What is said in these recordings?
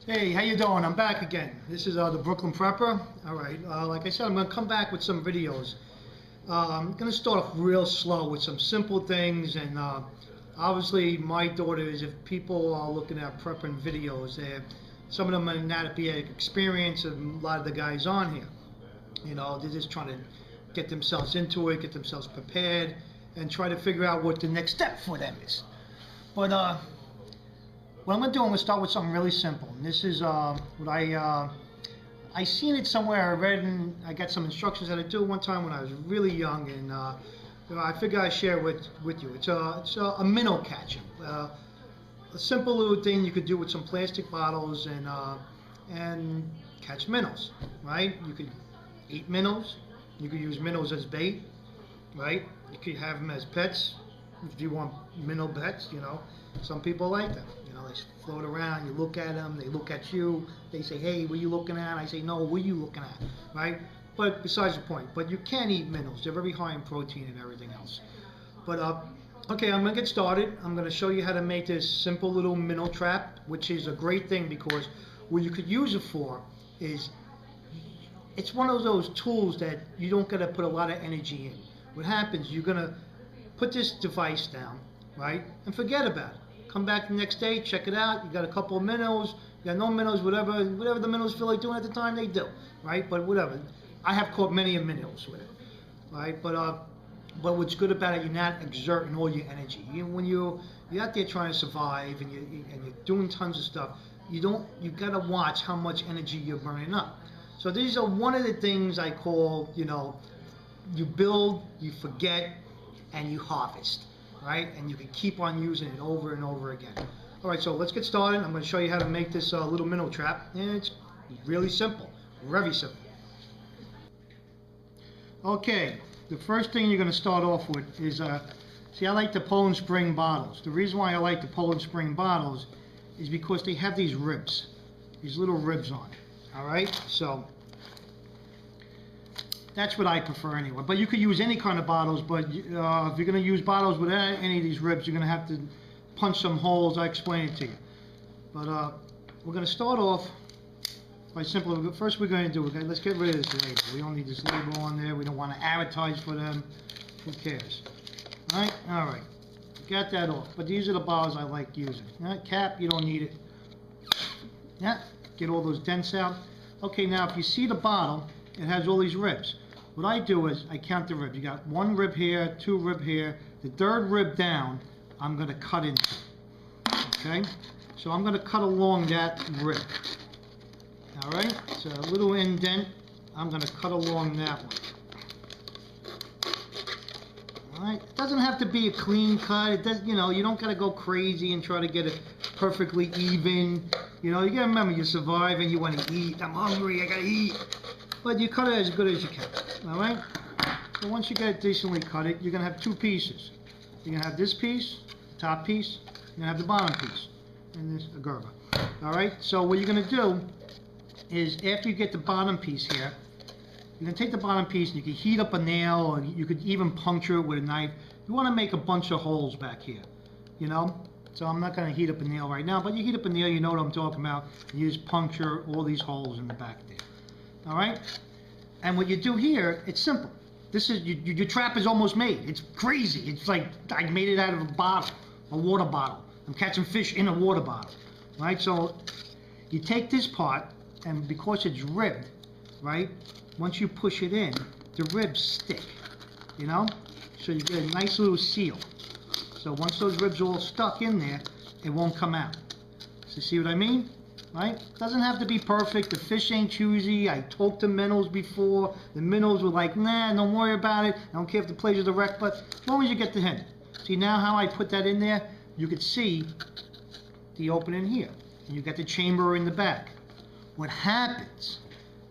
Hey, how you doing? I'm back again. This is the Brooklyn Prepper. All right, like I said, I'm going to come back with some videos. I'm going to start off real slow with some simple things, and obviously my thought is if people are looking at prepping videos, some of them may not be experienced, and a lot of the guys on here, they're just trying to get themselves into it, get themselves prepared, and try to figure out what the next step for them is. But what I'm going to do, I'm going to start with something really simple. And this is what I seen it somewhere. I read and I got some instructions how to do one time when I was really young, and I figure I'd share with you. It's a minnow catcher. A simple little thing you could do with some plastic bottles and catch minnows, right? You could eat minnows. You could use minnows as bait, right? You could have them as pets if you want minnow pets. Some people like them. They float around, you look at them, they look at you, they say, hey, what are you looking at? I say, no, what are you looking at, right? But besides the point, but you can eat minnows. They're very high in protein and everything else. But, okay, I'm going to get started. I'm going to show you how to make this simple little minnow trap, which is a great thing because what you could use it for is, it's one of those tools that you don't got to put a lot of energy in. What happens, you're going to put this device down, right, and forget about it. Come back the next day, check it out. You got a couple of minnows, you got no minnows, whatever the minnows feel like doing at the time, they do, right? But whatever. I have caught many minnows with it, right? But what's good about it, you're not exerting all your energy. When you're out there trying to survive and you're doing tons of stuff, you gotta watch how much energy you're burning up. So these are one of the things I call, you build, you forget, and you harvest. Right? And you can keep on using it over and over again. All right, so let's get started. I'm going to show you how to make this little minnow trap, and it's really simple, very simple. Okay, the first thing you're going to start off with is, see, I like the Poland Spring bottles. The reason why I like the Poland Spring bottles is because they have these ribs, these little ribs on it. All right, so that's what I prefer anyway. But you could use any kind of bottles, but if you're going to use bottles with any of these ribs, you're going to have to punch some holes. I explain it to you. But we're going to start off by simply, first we're going to do, let's get rid of this label. We don't need this label on there. We don't want to advertise for them. Who cares? All right. Got that off. But these are the bottles I like using. Cap, you don't need it. Yeah, get all those dents out. Okay, now if you see the bottle, it has all these ribs. What I do is I count the ribs. You got one rib here, two rib here. The third rib down, I'm going to cut into. Okay? So I'm going to cut along that rib. All right? So a little indent, I'm going to cut along that one. All right? It doesn't have to be a clean cut. It does, you don't got to go crazy and try to get it perfectly even. You got to remember, you're surviving, you want to eat. I'm hungry, I got to eat. But you cut it as good as you can, all right? So once you get it decently cut you're going to have two pieces. You're going to have this piece, the top piece, you're going to have the bottom piece, and this a gerber. All right, so what you're going to do is after you get the bottom piece here, you're going to take the bottom piece and you can heat up a nail, or you could even puncture it with a knife. You want to make a bunch of holes back here, So I'm not going to heat up a nail right now, but you heat up a nail, you know what I'm talking about. You just puncture all these holes in the back there. All right, and what you do here, it's simple. This is your trap is almost made. It's crazy. It's like I made it out of a bottle, a water bottle. I'm catching fish in a water bottle, right? So you take this part, and because it's ribbed, right? Once you push it in, the ribs stick, So you get a nice little seal. So once those ribs are all stuck in there, it won't come out. So see what I mean? Right? Doesn't have to be perfect. The fish ain't choosy. I talked to minnows before. The minnows were like, nah, don't worry about it. I don't care if the place is direct, but as long as you get the hint. See now how I put that in there? You could see the opening here. And you got the chamber in the back. What happens,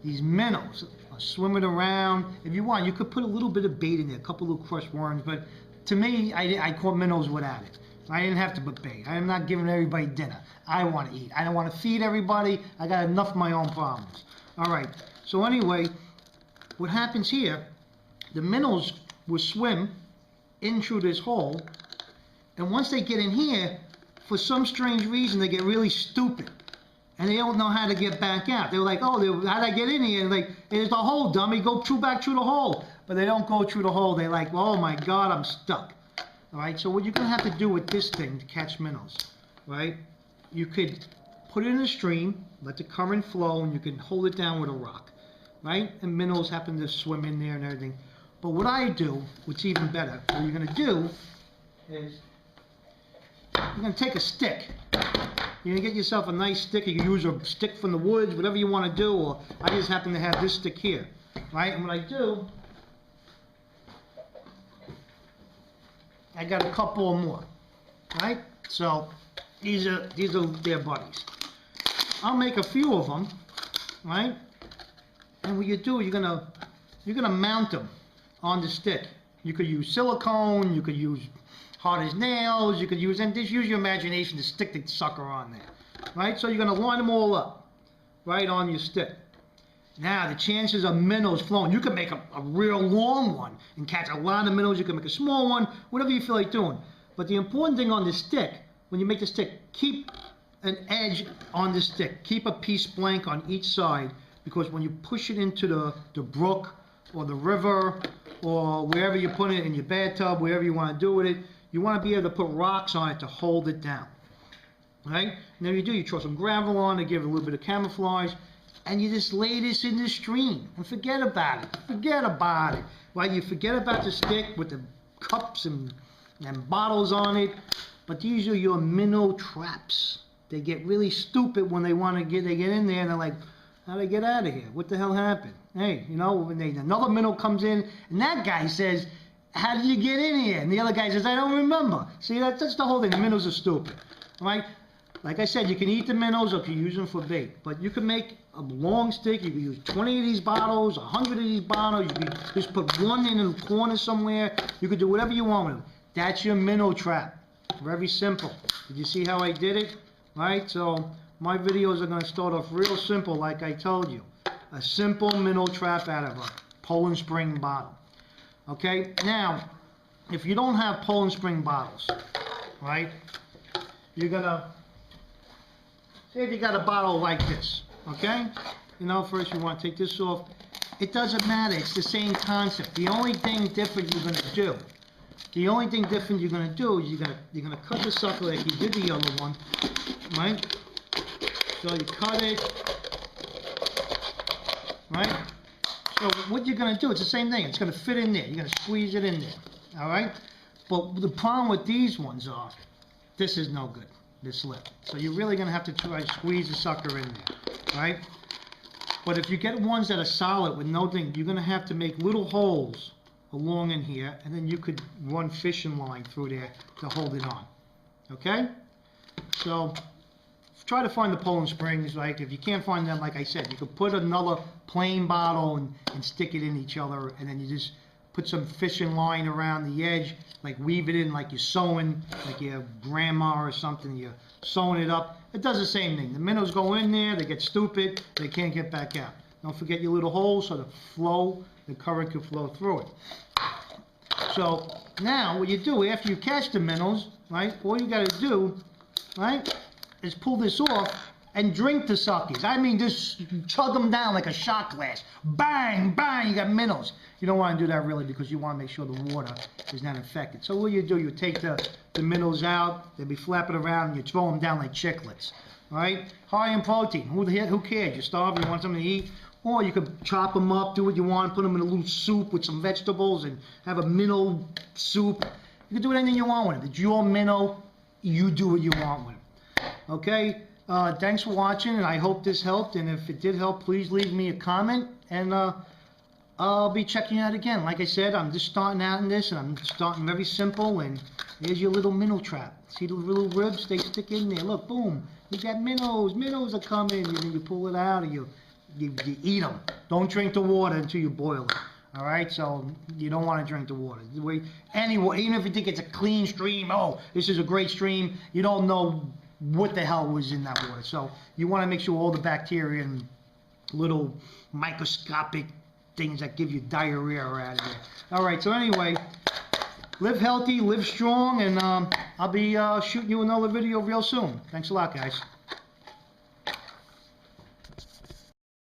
these minnows are swimming around. If you want, you could put a little bit of bait in there, a couple of crushed worms, but to me, I caught minnows without it. I didn't have to put bait. I am not giving everybody dinner. I want to eat. I don't want to feed everybody. I got enough of my own problems. All right. So anyway, what happens here, the minnows will swim in through this hole, and once they get in here, for some strange reason, they get really stupid. and they don't know how to get back out. They're like, oh, how'd I get in here? And like, there's the hole, dummy. Go back through the hole. But they don't go through the hole. They're like, oh my God, I'm stuck. All right. So what you're gonna have to do with this thing to catch minnows, right? You could put it in a stream, let the current flow, and you can hold it down with a rock, right? And minnows happen to swim in there and everything. But what I do, what's even better, what you're gonna do is you're gonna take a stick. You're gonna get yourself a nice stick. You can use a stick from the woods, whatever you want to do. Or I just happen to have this stick here, right? And what I do, I got a couple or more, right? So these are their buddies. I'll make a few of them, right? And what you do, you're gonna mount them on the stick. You could use silicone. You could use hard as nails, you could use, and just use your imagination to stick the sucker on there, right? So you're going to line them all up, right, on your stick. Now, the chances of minnows flowing, you can make a real long one and catch a lot of minnows. You can make a small one, whatever you feel like doing. But the important thing on the stick, when you make the stick, keep an edge on the stick. Keep a piece blank on each side, because when you push it into the brook or the river or wherever you put it in your bathtub, wherever you want to do with it, you want to be able to put rocks on it to hold it down, right? And then you throw some gravel on to give it a little bit of camouflage, and you just lay this in the stream and forget about it. Forget about it, right? You forget about the stick with the cups and bottles on it, but these are your minnow traps. They get really stupid when they get in there and they're like, how do I get out of here? What the hell happened? Hey, you know, when another minnow comes in and that guy says, how did you get in here? And the other guy says, I don't remember. See, that's the whole thing. The minnows are stupid. All right? Like I said, you can eat the minnows or you can use them for bait. But you can make a long stick. You can use 20 of these bottles, 100 of these bottles. You can just put one in a corner somewhere. You can do whatever you want with them. That's your minnow trap. Very simple. Did you see how I did it? Right? So my videos are going to start off real simple, like I told you. A simple minnow trap out of a Poland Spring bottle. Okay, now, if you don't have Poland Spring bottles, right, you're gonna, say if you got a bottle like this, okay, you know, first you want to take this off. It doesn't matter, it's the same concept. The only thing different you're gonna do, is you're gonna cut the sucker like you did the other one, right? So you cut it, right? So what you're going to do, it's the same thing. It's going to fit in there. You're going to squeeze it in there, all right? But the problem with these ones are, this is no good, this lip. So you're really going to have to try to squeeze the sucker in there, right? But if you get ones that are solid with no thing, you're going to have to make little holes along in here, and then you could run fishing line through there to hold it on, okay? So try to find the Poland Springs. Like, if you can't find them, like I said, you could put another plain bottle and stick it in each other, and then you just put some fishing line around the edge, like weave it in like you're sewing, like your grandma or something, you're sewing it up. It does the same thing. The minnows go in there, they get stupid, they can't get back out. Don't forget your little holes so the current can flow through it. So now what you do after you catch the minnows, right, all you got to do, right, is pull this off and drink the suckers. I mean, just chug them down like a shot glass. Bang, bang, you got minnows. You don't want to do that really, because you want to make sure the water is not infected. So what you do, you take the minnows out, they'll be flapping around, and you throw them down like chiclets. All right? High in protein. Who cares? You're starving, you want something to eat? Or you could chop them up, do what you want, put them in a little soup with some vegetables and have a minnow soup. You can do anything you want with it. It's your minnow. You do what you want with it. Okay, thanks for watching, and I hope this helped, and if it did help, please leave me a comment, and I'll be checking you out again. Like I said, I'm just starting out in this, and I'm starting very simple, and here's your little minnow trap. See the little ribs? They stick in there. Look, boom, you got minnows. Minnows are coming, and then you pull it out, and you eat them. Don't drink the water until you boil it. All right, so you don't want to drink the water. Anyway, even if you think it's a clean stream, oh, this is a great stream, you don't know what the hell was in that water. So you want to make sure all the bacteria and little microscopic things that give you diarrhea are out of there. All right, so anyway, live healthy, live strong, and I'll be shooting you another video real soon. Thanks a lot, guys.